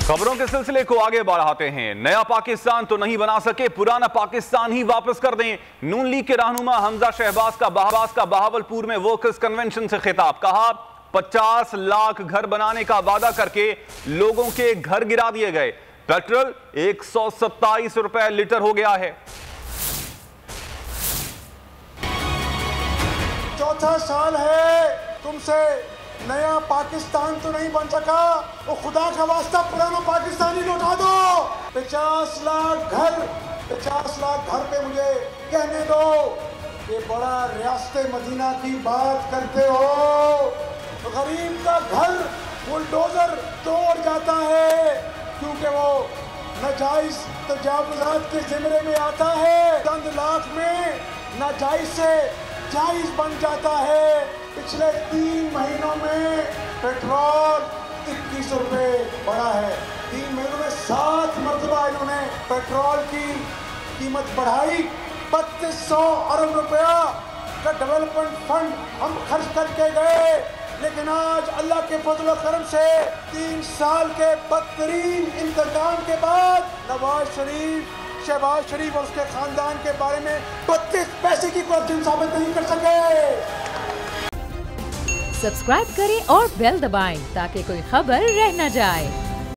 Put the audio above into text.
खबरों के सिलसिले को आगे बढ़ाते हैं। नया पाकिस्तान तो नहीं बना सके, पुराना पाकिस्तान ही वापस कर दें। नून लीग के रहनुमा हमजा शहबाज का बहावलपुर में वर्कर्स कन्वेंशन से खिताब। कहा 50 लाख घर बनाने का वादा करके लोगों के घर गिरा दिए गए। पेट्रोल 127 रुपए लीटर हो गया है। चौथा साल है तुमसे नया पाकिस्तान तो नहीं बन सका, वो खुदा का वास्ता पुराना पाकिस्तान ही लौटा दो। 50 लाख घर पे मुझे कहने दो ये बड़ा रियासत मदीना की बात करते हो। तो गरीब का घर बुलडोजर तोड़ जाता है क्योंकि वो नाजायज तजावुजात के ज़िम्मे में आता है। चंद लाख में नाजायज से जायज बन जाता है। पिछले 3 महीनों में पेट्रोल 21 रुपए बढ़ा है। 3 महीनों में 7 मरतबा इन्होंने पेट्रोल की कीमत बढ़ाई। 3200 अरब रुपया का डेवलपमेंट फंड हम खर्च करके गए, लेकिन आज अल्लाह के फजल व करम से 3 साल के बदतरीन इंतकाम के बाद शहबाज शरीफ और उसके खानदान के बारे में 32 पैसे की करप्शन साबित नहीं कर सके। सब्सक्राइब करें और बेल दबाएं ताकि कोई खबर रह न जाए।